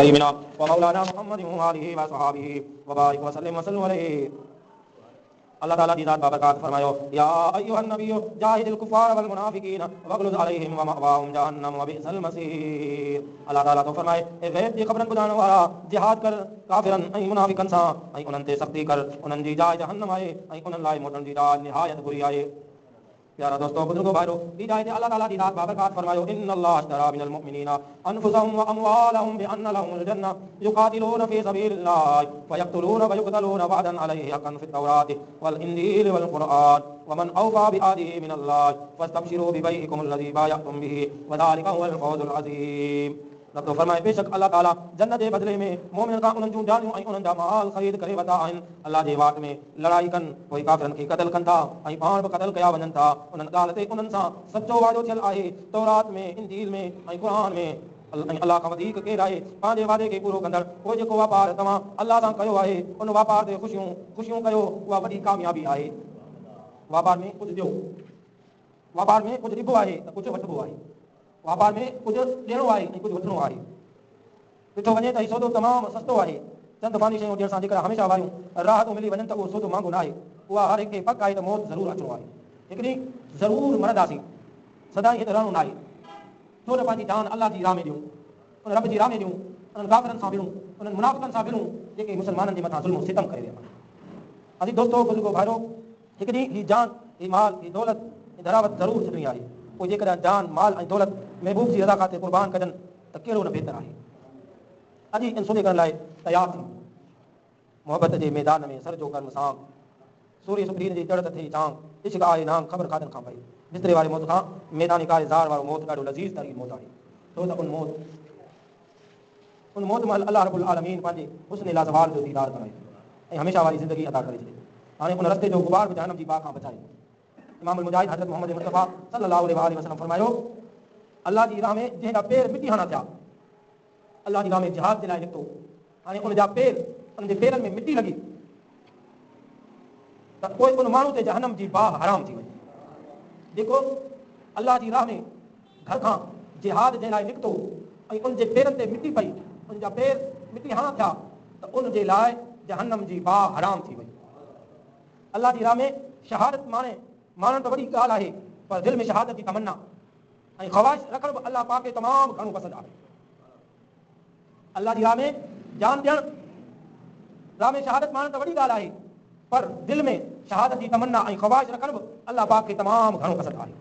सय्यिदिना व मौलाना मुहम्मद व आलिहि व सहाबिहि व बारिक व सल्लिम अलैहि। अल्लाह ताला की ज़ात बाबरकात फरमायो, या अय्युहन नबिय्यु जाहिदिल कुफ़ार वल मुनाफिकीन वग़लुज़ अलैहिम व मअवाहुम जहन्नम व बि'सल मसीर। अल्लाह ताला तो फरमाए, ए गैब दी खबरन बुधाण वाला, जिहाद कर काफिरन ऐं मुनाफिकन सां ऐं उन्हनि ते सख्ती कर, उन्हनि जी जाइ जहन्नम आहे ऐं उन्हनि लाइ मोटण जी जाइ निहायत बुरी आहे। प्यारा दोस्तों, बुजुर्गों, भाइयों, हिदायत अल्लाह ताला दी ज़ात बाबरकात फरमायो, इन्नल्लाह अश्तरा मिनल मुमिनीना अनफुसहुम व अमवालहुम बिअन्न लहुमुल जन्नह युकातिलूना फी सबीलिल्लाह फयक्तुलूना व युक़तलूना वअदन अलैहि हक़्क़न फित तौरात वल इंजील वल क़ुरआन वमन औफ़ा बिअहदिही मिनल्लाह फस्तबशिरू बिबैइकुम अल्लज़ी बायअतुम बिही व ज़ालिका हुवल फ़ौज़ुल अज़ीम। रब तो फरमाए, बेशक अल्लाह ताला जन्नत जे बदले में मोमिन खां उन्हनि जूं जानियूं ऐं उन्हनि जा माल ख़रीद करे वरिता आहिनि। अल्लाह जे वाट में लड़ाई कनि, पोइ काफ़िरनि खे क़त्ल कनि था ऐं पाण बि क़त्ल कया वञनि था। उन्हनि ॻाल्हि ते उन्हनि सां सचो वादो थियल आहे, तौरात में, इंजील में ऐं क़ुरान में। अल्लाह खां वधीक केरु आहे पंहिंजे वादे खे पूरो कंदड़? उहो जेको वापार तव्हां अल्लाह सां कयो आहे, उन वापार ते ख़ुशियूं कयो, उहा वॾी कामयाबी आहे। वापार में कुझु ॾियो, वापार में कुझु ॾिबो आहे त कुझु वठिबो आहे, वापार में कुझु ॾियणो आहे ऐं कुझु वठिणो आहे। ॾिठो वञे त हीउ सौदो तमामु सस्तो आहे। चंद पानी शयूं ॾियण सां जेकर हमेशह वारियूं राहतूं मिली वञनि त उहो सौदो महांगो न आहे। उहा हर हिकु खे पक आहे त मौत ज़रूरु अचिणो आहे। हिकु ॾींहुं ज़रूरु मरंदासीं, सदाईं हिते रहणो न आहे। छो न पंहिंजी जान अल्लाह जी राह में ॾियूं, उन रब जी राह में ॾियूं, उन्हनि काफ़िरनि सां विढ़ूं, उन्हनि मुनाफ़िक़नि सां विढ़ूं जेके मुसलमाननि जे मथां ज़ुल्म सितम करे विया आहिनि। असीं दोस्तो, बुज़ुर्गो, भाइरो, हिकु ॾींहुं हीअ जान, हीअ माल, हीअ दौलत, हीअ धरावत ज़रूरु छॾणी आहे। पोइ जेकॾहिं जान, माल ऐं दौलत महबूब जी रज़ा खातिर क़ुर्बान कजनि त कहिड़ो न बहितर आहे। अॼु इन सुने करण लाइ तयारु थी, मोहबत जे मैदान में सर जो कर्म सांग, सूर्य सुप्रीन जी चढ़त थी चांग, इश्क आहे नांग, ख़बर खाधनि खां पई। बिस्तरे वारे मौत खां मैदानी कार ज़ार वारो मौत ॾाढो लज़ीज़ तरीन मौत आहे। छो त उन मौत महिल अल्लाह रब्बुल आलमीन पंहिंजे हुस्न लाज़वाल जो दीदार कराए ऐं हमेशह वारी ज़िंदगी अता करे छॾे। हाणे उन रस्ते जो गुबार बि जहन्नम जी बाह खां बचाए। इमामुल मुजाहिद हज़रत मोहम्मद मुस्तफ़ा सल्लल्लाहु अलैहि वसल्लम फरमायो, अल्लाह जी राह में जंहिंजा पेर मिटी हणा थिया, अल्लाह जी राह में जिहाद जे लाइ निकितो, हाणे उनजा पेर, उनजे पेरनि में मिटी लॻी त पोइ उन माण्हू ते जहन्नम जी बाह हराम थी वई। जेको अल्लाह जी राह में घर खां जिहाद जे लाइ निकितो ऐं उनजे पेरनि ते मिटी पई, उनजा पेर मिटी हणा थिया त उनजे लाइ जहन्नम जी बाह हराम थी वई। अल्लाह जी राह में शहादत माणण त वॾी ॻाल्हि आहे, पर दिलि में शहादत जी तमन्ना ऐं ख़्वाहिश रखण बि अल्लाह पाक खे तमामु घणो पसंदि आहे। अल्लाह जी राह में जान ॾियणु, राह में शहादत माणण त वॾी ॻाल्हि आहे, पर दिलि में शहादत जी तमन्ना ऐं ख़्वाहिश रखण बि अल्लाह पाक खे तमामु घणो पसंदि आहे।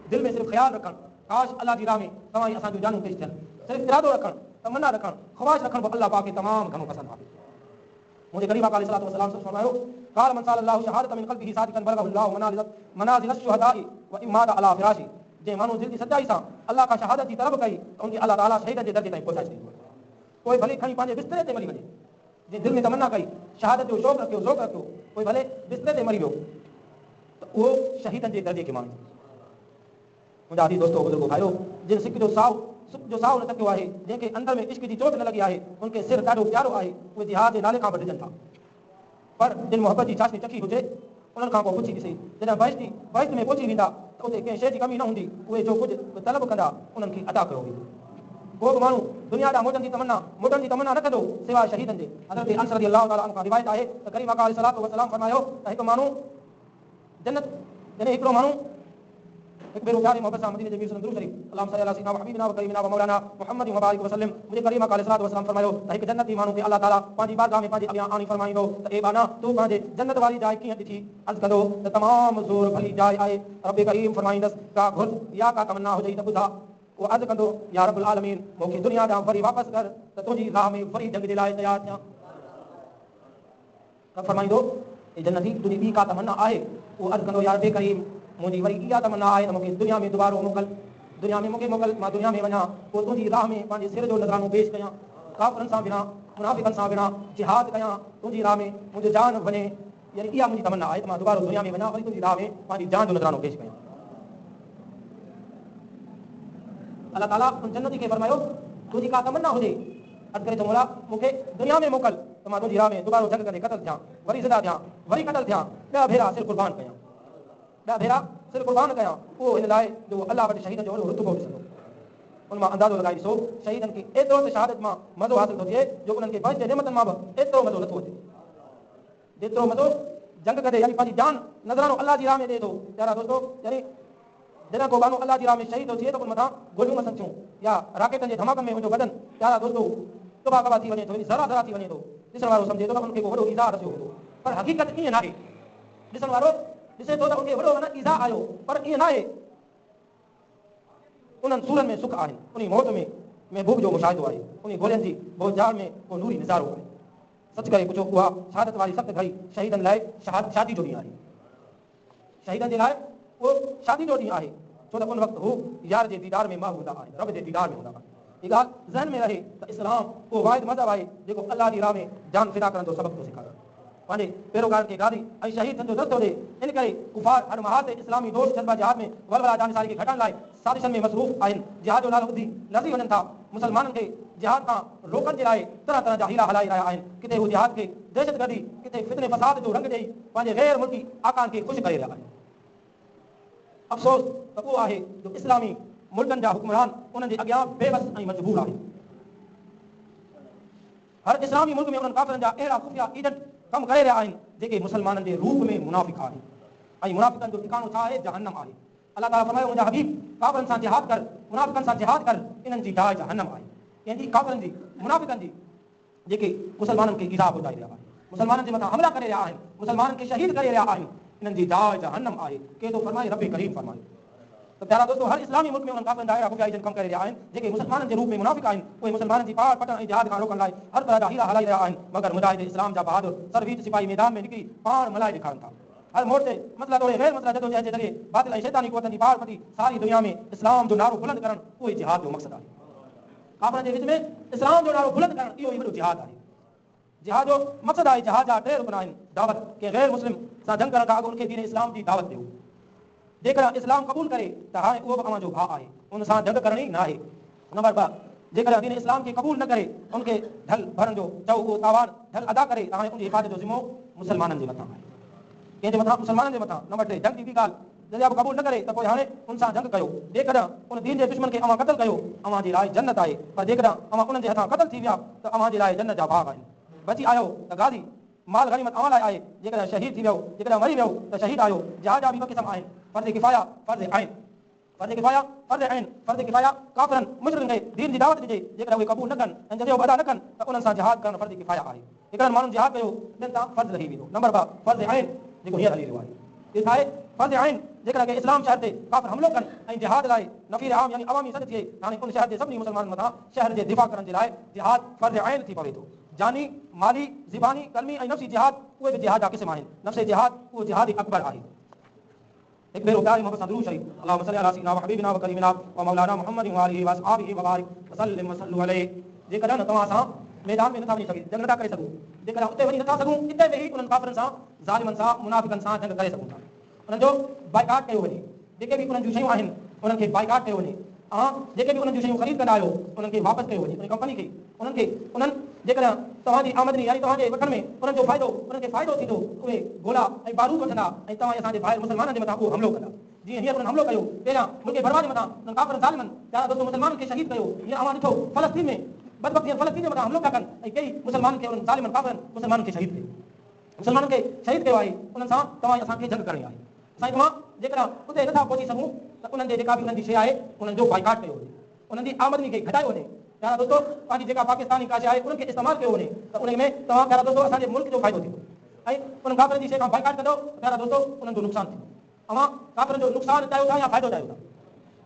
दिलि में सिर्फ़ु ख़्यालु रखणु, काश अल्लाह जी राह में तव्हां असांजूं जानूं पेश थियनि, सिर्फ़ु इरादो रखणु, तमन्ना रखणु, ख़्वाहिश रखणु बि अल्लाह पाक खे तमामु घणो पसंदि आहे। मुझे करीम आका अलैहि सलातो व सलाम से फरमायो, क़ाल मन सल्लल्लाहु शहादत मिन क़ल्बिही सादिक़न बलगहुल्लाहु मनाज़िल अश-शुहदाई व इम्मात अला फिराशी। जे माण्हू दिलि जी सच्चाई सां अल्लाह खां शहादत जी तलब कई त उनखे अल्लाह ताला शहीद जे दर्जे ताईं पहुचाए छॾींदो। कोई भले खणी पंहिंजे बिस्तरे ते मरी वञे, जे दिलि में तमन्ना कई, शहादत जो शौक़ रखियो, ज़ौक़ रखियो, कोई भले बिस्तरे ते मरी वियो त उहो शहीदनि जे दर्जे खे माने। मुंहिंजा आदि दोस्तो, बुज़ुर्गो, भाइयो, जिन सिक जो साउ न तकियो आहे, जंहिंखे अंदर में इश्क जी चोट न लॻी आहे, उनखे सिर ॾाढो प्यारो आहे, उहे जिहाद जे नाले खां बि ॾिजनि था। पर जिन मोहबत जी चाशनी चखी हुजे, उन्हनि खां पोइ पुछी ॾिसे, जॾहिं बहिश्त में पहुची वेंदा त उते कंहिं शइ जी कमी न हूंदी। उहे जो कुझु तलब कंदा उन्हनि खे अदा कयो वेंदो। को बि माण्हू दुनिया ॾांहुं मोटण जी तमन्ना न कंदो सिवाय शहीदनि जे। हज़रत अनस रज़ियल्लाहु ताला अन्हु खां रिवायत आहे त करीम आका अलैहि सलातो व सलाम फरमायो त हिकु माण्हू जन्नत, यानी हिकिड़ो माण्हू हिकु भेरो प्यारे मोहब्बत सां मदीने जे मीर दुरूद शरीफ अल्लाहुम्मा सल्ली अला सय्यिदिना व हबीबिना व करीमिना व मौलाना मुहम्मद व बारिक वसल्लम, मुझे करीम आका अलैहि सलातो व सलाम फरमायो त हिकु जन्नती माण्हू खे अल्लाह ताला पंहिंजी बारगाह में पंहिंजे अॻियां आणी फरमाईंदो त ए बाना, तूं पंहिंजे जन्नत वारी जाइ कीअं ॾिठी? अर्ज़ु कंदो त तमामु ज़ोर भली जाइ आहे। रब करीम फरमाईंदसि, का घुर्ज या का तमन्ना हुजई त ॿुधा। उहो अर्ज़ु कंदो, या रब्बुल आलमीन, मूंखे दुनिया ॾांहुं वरी वापसि कर त तुंहिंजी राह में वरी जंग जे लाइ तयारु थियां। त फरमाईंदो, ए जन्नती, तुंहिंजी ॿी का तमन्ना आहे? उहो अर्ज़ु कंदो, या रब्बे करीम, मुंहिंजी वरी इहा तमन्ना आहे त मूंखे दुनिया में दुबारो मोकल, दुनिया में मूंखे मोकल, मां दुनिया में वञा, पोइ तुंहिंजी राह में पंहिंजे सिर जो नज़रानो पेश कयां, काफ़िरनि सां विढ़ां, मुनाफ़िक़नि सां विढ़ां, जिहाद कयां, तुंहिंजी राह में मुंहिंजो जान वञे। यानी इहा मुंहिंजी तमन्ना आहे त मां दुबारो दुनिया में वञा, वरी तुंहिंजी राह में पंहिंजी जान जो नज़रानो पेश कयां। अल्लाह ताला उन जन्नती खे फरमायो, तुंहिंजी का तमन्ना हुजे? अर्ज़ु करे, मौला, मूंखे दुनिया में मोकल त मां तुंहिंजी राह में दुबारो जंग करे क़त्ल थियां, वरी ज़िंदा थियां, वरी क़त्ल थियां, ॿिया भेरा सिर क़ुर्बान कयां, ॿिया भेरा सिर क़ुर्बान कयां। उहो हिन लाइ जो अल्लाह वटि शहीद जो रुतबो ॾिसंदो। उन मां अंदाज़ो लगाई ॾिसो शहीदनि खे एतिरो त शहादत मां मज़ो हासिल थो थिए जो उन्हनि खे बच नेमतनि मां बि एतिरो मज़ो नथो अचे जेतिरो मज़ो जंग कंदे यानी पंहिंजी जान नज़रानो अल्लाह जी राह में ॾिए थो। प्यारा दोस्तो, यानी जॾहिं को माण्हू अल्लाह जी राह में शहीद थो थिए त उन मथां गोलियूं नथनि थियूं या राकेटनि जे धमाकनि में उनजो बदन प्यारा दोस्तो तबाह कबाह थी वञे थो, ज़रा ज़रा थी वञे थो। ॾिसण वारो सम्झे थो त उनखे को वॾो ईज़ा रसियो हूंदो, पर हक़ीक़त ईअं नाहे। ॾिसण वारो ॾिसे थो त उनखे वॾो माना ईज़ा आयो, पर ईअं नाहे। उन्हनि सूरनि में सुख आहिनि, उन मौत में महबूब जो मुशाहिदो आहे, उन गोलियुनि जी भोजाल में को नूरी निज़ारो आहे। सच करे पुछो, उहा शहादत वारी सख़्त घड़ी शहीदनि लाइ शादी जो ॾींहुं आहे। शहीदनि जे लाइ उहो शादी जो ॾींहुं आहे, छो त उन वक़्तु हू यार जे दीदार में मां हूंदा आहिनि, रब जे दीदार में हूंदा आहिनि। हीअ ॻाल्हि ज़हन में रहे त इस्लाम उहो वाहिद मज़हब आहे जेको अल्लाह जी राह में जान फिदा करण जो सबक़ थो सेखारे, पंहिंजे पैरोकार खे गादी ऐं शहीद थियण जो दस्तो ॾे। इन करे कुफार हर महाल ते इस्लामी दोस्त जज़्बा जिहाद में वलवला जानसारी खे घटाइण लाइ साज़िशनि में मसरूफ़ आहिनि। जिहाद जो नालो ॿुधी लज़ी वञनि था, मुसलमाननि खे जिहाद खां रोकण जे लाइ तरह तरह जा हीला हलाई रहिया आहिनि। किथे हू जिहाद खे दहशतगर्दी, किथे फितने फसाद जो रंग ॾेई पंहिंजे गैर मुल्की आकान खे ख़ुशि करे रहिया आहिनि। अफ़सोस त उहो आहे जो इस्लामी मुल्कनि जा हुक्मरान उन्हनि जे अॻियां बेबस ऐं मजबूर आहे। हर इस्लामी मुल्क में उन्हनि काफ़िरनि जा अहिड़ा खुफ़िया एजेंट कम करे रहिया आहिनि जेके मुसलमाननि जे रूप में मुनाफ़िक़ आहिनि, ऐं मुनाफ़िक़नि जो ठिकानो छा आहे? जहन्नम आहे। अल्लाह ताला फरमायो, मुंहिंजा हबीब काफ़िरनि सां जिहाद कर, मुनाफ़िक़नि सां जिहाद कर, इन्हनि जी दाह जहन्नम आहे। कंहिंजी? काफ़िरनि जी, मुनाफ़िक़नि जी, जेके मुसलमाननि खे ईज़ा पहुचाए रहिया आहिनि, मुसलमाननि जे मथां हमला करे रहिया आहिनि, मुसलमाननि खे शहीद करे रहिया आहिनि। इन्हनि जी दाह जहन्नम आहे। के थो फरमाए? रब करीम फरमाए। तो प्यारा दोस्तों, हर इस्लामी मुल्क में उन्हनि काफ़िरनि जा अहिड़ा खुफ़िया एजेंट कम करे रहिया आहिनि जेके मुसलमाननि जे रूप में मुनाफ़िक़ आहिनि। उहे मुसलमाननि जी पाड़ पटन ऐं जिहाद खां रोकण लाइ हर तरह जा हीला हलाई रहिया आहिनि, मगर मुजाहिद इस्लाम जा बहादुर सरवीर सिपाही मैदान में निकिरी पाण मल्हाए ॾेखारनि था। हर मोड़ ते मसला तोड़े गैर मसला जदोजहद जे ज़रिए बातिल ऐं शैतानी क़ुवतनि जी पाड़ पटी सारी दुनिया में इस्लाम जो नारो बुलंद करणु, उहो ई जिहाद जो मक़सद आहे। काफ़िरनि जे विच में इस्लाम जो नारो बुलंद करणु, इहो ई वॾो जिहाद आहे। जिहाद जो मक़सद आहे, जिहाद जा टे रुकन आहिनि। दावत, के गैर मुस्लिम सां जंग करण खां अॻु उनखे दीन इस्लाम जी दावत ॾियो। जेकर इस्लाम क़बूल करे त हाणे उहो बि अव्हां जो भाउ आहे, उन सां जंग करणी न आहे। नंबर 2, जेकर दीन इस्लाम खे क़बूल न करे उनखे ढल भरण जो चओ, उहो तावान ढल अदा करे त हाणे उनजी हिफ़ाज़त जो ज़िम्मो मुसलमाननि जे मथां आहे, कंहिंजे मथां? मुसलमाननि जे मथां। नंबर 3, जंग जी ॿी ॻाल्हि, जॾहिं बि क़बूल न करे त पोइ हाणे उन सां जंग कयो। जेकॾहिं उन दीन जे दुश्मन खे अव्हां क़तल कयो, अव्हां जे लाइ जन्नत आहे, पर जेकॾहिं अव्हां उन्हनि जे हथां क़तल थी विया त अव्हां जे लाइ जन्नत जा बाग़ आहिनि। बची आयो त गाज़ी, माल गनीमत अव्हां लाइ आहे। जेकॾहिं शहीद थी वियो, जेकॾहिं मरी वियो त शहीद आयो। जिहाद जा बि ॿ क़िस्म आहिनि, फ़र्ज़ किफ़ाया, फ़र्ज़ ऐन। फ़र्ज़ किफ़ाया, फ़र्ज़ ऐन। फ़र्ज़ किफ़ाया काफ़िरनि मुशरिकनि खे दीन जी दावत ॾिजे, जेकॾहिं उहे क़बूल न कनि ऐं जज़ियो अदा न कनि त उन्हनि सां जिहाद करणु फ़र्ज़ किफ़ाया आहे। हिकिड़नि माण्हुनि जिहाद कयो, ॿियनि तां फ़र्ज़ रही वेंदो। नंबर 2, फ़र्ज़ ऐन, जेको हींअर हली रहियो आहे। इहो छा आहे? फ़र्ज़ ऐन, जेकॾहिं के इस्लाम शहर ते काफ़िर हमलो कनि ऐं जिहाद लाइ नफ़ीर आम यानी अवामी सॾ थिए, हाणे उन शहर जे सभिनी मुसलमाननि मथां शहर जे दिफ़ा करण जे लाइ जिहाद फ़र्ज़ ऐन थी पवे थो। जानी, माली, ज़िबानी, कलमी ऐं नफ़्सी जिहाद, उहे बि जिहाद जा क़िस्म आहिनि। नफ़्स जिहाद, उहो जिहाद अकबर आहे। एक भेरो प्यारे मोहम्मद सां दुरूद शरीफ, अल्लाहुम्मा सल्लि अला सय्यिदिना व हबीबिना व करीमिना व मौलाना मुहम्मद व आलिहि व असहाबिहि व बारिक वसल्लिम वसल्लु अलैहि। जेकॾहिं न तव्हां सां मैदान में नथा वञी सघे, जंग नथा करे सघूं, जेकॾहिं उते वञी नथा सघूं, इते में ही उन्हनि काफ़िरनि सां, ज़ालिमनि सां, मुनाफ़िक़नि सां जंग करे सघूं था। उन्हनि जो बाइकाट कयो वञे, जेके बि उन्हनि जूं शयूं आहिनि उन्हनि खे बाइकाट कयो वञे। जेके बि उन्हनि जूं शयूं ख़रीद कंदा आहियो उन्हनि खे वापसि कयो वञे, उन कंपनी खे। उन्हनि जेकॾहिं तव्हांजी आमदनी यानी तव्हांजे वठण में उन्हनि जो उन्हनि खे फ़ाइदो थींदो, उहे गोला ऐं बारूद वठंदा ऐं तव्हां असांजे भाइर मुसलमाननि जे मथां उहो हमलो कंदा। जीअं हींअर उन्हनि हमलो कयो पहिरियां मुल्क बर्मा जे मथां, उन्हनि काफ़िर ज़ालिमनि प्यारा दोस्तो मुसलमाननि खे शहीद कयो। हींअर अव्हां ॾिठो फ़लस्तीन में बदबख़्ती हींअर फ़लस्तीन जे मथां हमलो था कनि ऐं कई मुसलमाननि खे उन्हनि ज़ालिमनि काफ़िरनि मुसलमाननि खे शहीद कयो। मुसलमाननि खे शहीद कयो आहे, उन्हनि सां तव्हां असांखे जंग करणी आहे। साईं, तव्हां जेकॾहिं उते नथा पहुची सघूं त उन्हनि जे जेका बि उन्हनि जी शइ आहे उन्हनि जो बाइकाट कयो वञे, उन्हनि जी आमदनी खे घटायो वञे। प्यारा दोस्तो, पंहिंजी जेका पाकिस्तानी का शइ आहे उन्हनि खे इस्तेमालु कयो वञे त उन में तव्हां प्यारा दोस्तो असांजे मुल्क जो फ़ाइदो थींदो ऐं उन्हनि काफ़िरनि जी शइ खां बाइकाट कंदो प्यारा दोस्तो उन्हनि जो नुक़सानु थींदो। अव्हां काफ़िरनि जो नुक़सानु चाहियो था या फ़ाइदो चाहियो था?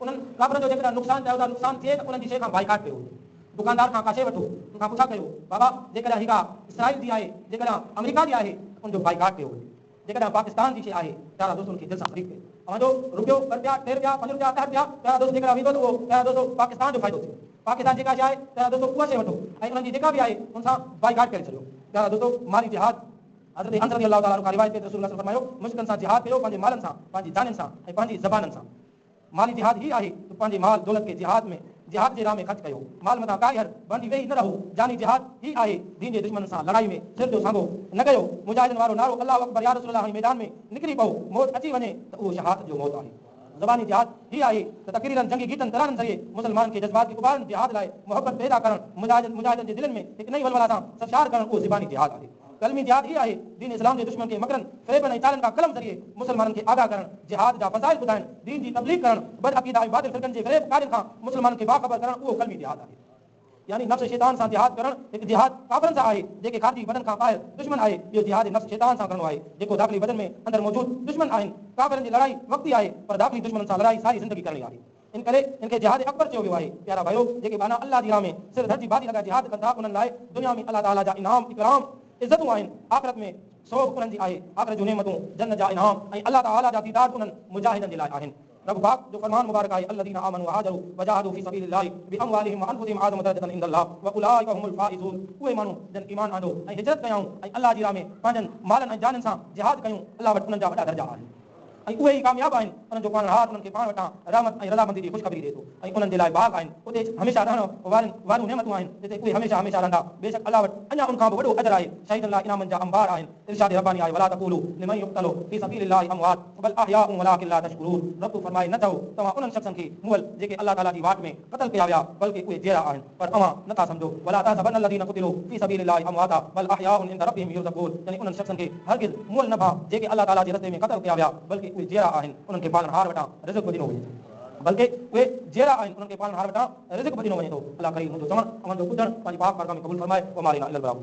उन्हनि काफ़िरनि जो जेकॾहिं नुक़सानु चाहियो था, नुक़सानु थिए त उन्हनि जी शइ खां बाइकाट कयो। दुकानदार खां का शइ वठो, उनखां पुछा कयो, बाबा जेकॾहिं हीका इसराइल जी आहे, जेकॾहिं अमेरिका जी आहे, उनजो बाइकाट कयो। जेकॾहिं पाकिस्तान जी शइ आहे, प्यारा दोस्तो उनखे दिलि सां ख़रीद कयो। अव्हांजो रुपयो, ॿ रुपया, 3 रुपया, 5 रुपया, 10 रुपया, प्यारा दोस्तो जेकॾहिं वेंदो त उहो प्यारा दोस्तो पाकिस्तान जो फ़ाइदो थियो। पाकिस्तान जेका शइ आहे प्यारा दोस्तो उहा शइ वठो ऐं उन्हनि जी जेका बि आहे उन सां बाइकाट करे छॾियो। प्यारा दोस्तो, माली जिहाद, हज़रत अनस रज़ियल्लाहु ताला अन्हु खां रिवायत है, रसूल अल्लाह फरमायो, मुश्किल सां जिहाद कयो, पंहिंजे मालनि सां, पंहिंजी जाननि सां ऐं पंहिंजी ज़बाननि सां। माली जिहाद ही आहे त पंहिंजे माल दौलत खे जिहाद जे राह में ख़र्च कयो। माल मथां काई हर बंदी वेही न रहो। जानी जिहाद ही आहे, दीन जे दुश्मन सां लड़ाई में सिर जो सांगो न कयो। मुजाहिदनि वारो नारो अल्लाहु अकबर या रसूल अल्लाह मैदान में निकिरी पओ, मौत अची वञे त उहो शहादत जो मौत आहे। ज़बानी जिहाद ही आहे त तकरीरन जंगी गीतन तरानन ज़रिए मुसलमान के जज्बात के गुबारन जिहाद लाए मोहब्बत पैदा करण मुजाहिदन जे दिलन में एक नई वलवला सां सरशार करण को ज़बानी जिहाद आहे। कलमी जिहाद ही आहे दीन इस्लाम के दुश्मन के मकरन फरेबन ऐं चालन का कलम ज़रिए मुसलमानन के आगाह करण जिहाद जा फसाइल ॿुधाइण दीन जी तबलीग करण बद अक़ीदा ऐं बातिल फ़िरक़नि जे ग़ैब कारिन खां मुसलमानन के बाख़बर करण उहो कलमी जिहाद आहे। यानी नफ्स शैतान सां जिहाद करण एक जिहाद काफ़िरन सां आहे जेके खारजी बदन खां ॿाहिरि दुश्मन आहे। इहो जिहाद नफ्स शैतान सां करणो आहे जेको दाख़िली बदन में अंदर मौजूद दुश्मन आहिनि। काफ़िरन जी लड़ाई वक्ती आहे पर दाख़िली दुश्मन सां लड़ाई सारी ज़िंदगी करणी आहे। इन करे इनके जिहाद अकबर चयो वियो आहे। प्यारा भाइयो जेके बाना अल्लाह जी राह में सिर धर जी बादी लॻाए जिहाद कंदा उन्हनि लाइ दुनिया में अल्लाह ताला जा इनाम इकराम इज़तूं आहिनि। आख़िरत में सोभ उन्हनि जी आहे। आख़िरत जूं नेमतूं जन्नत जा इनाम ऐं अल्लाह ताला जा दीदार उन्हनि मुजाहिदनि जे लाइ आहिनि। रब पाक जो फरमान मुबारक आहे अल्लज़ीना आमनू वहाजरू वजाहदू फी सबीलिल्लाहि बिअमवालिहिम व अनफुसिहिम आज़म दरजतन इंदल्लाह व उलाइका हुमुल फाइज़ून। उहे माण्हू जन ईमान आंदो ऐं हिजरत कयाऊं ऐं अल्लाह जी राह में पंहिंजनि मालनि ऐं जाननि सां जिहाद कयूं अल्लाह वटि उन्हनि जा वॾा दर्जा आहिनि ऐं उहे ई कामयाब आहिनि। उन्हनि जो पालनहार उन्हनि खे पाण वटां रहमत ऐं रज़ामंदी जी ख़ुशख़बरी ॾिए थो ऐं उन्हनि जे लाइ बाग़ आहिनि उते हमेशह रहण वारियूं नेमतूं आहिनि जिते उहे हमेशह हमेशह रहंदा। बेशक अल्लाह वटि अञा उन खां बि वॾो अजर आहे। शहीदनि लाइ इनामनि जा अंबार आहिनि। इरशाद रब्बानी आहे वला तक़ूलू लिमन युक़्तलू फी सबीलिल्लाहि अमवात बल अहयाउन वलाकिन ला तशकुरून। रब फरमाए न चओ तव्हां उन्हनि शख़्सनि खे मुअल जेके अल्लाह ताला जी वाट में क़त्ल कया विया बल्कि उहे जहिड़ा आहिनि पर अवां नथा सम्झो। वला तहसबन्न अलज़ीना क़ुतिलू फी सबीलिल्लाहि अमवाता बल अहयाउन इंद रब्बिहिम युरज़क़ून। यानी उन्हनि शख़्सनि खे हरगिज़ मुअल न भा जेके अल्लाह ताला जे रस्ते में क़त्ल कया विया बल्कि उहे जहिड़ा आहिनि उन्हनि खे पालनहार वटां रिज़्क़ ॾिनो वञे बल्कि उहे जहिड़ा आहिनि उन्हनि खे पालनहार वटां रिज़्क़ ॾिनो वञे थो। अल्लाह करीम मुंहिंजो चवणु अमन जो ॿुधणु पंहिंजी पाक बारगाह में क़बूल फरमाए व मारिना इलल बराक।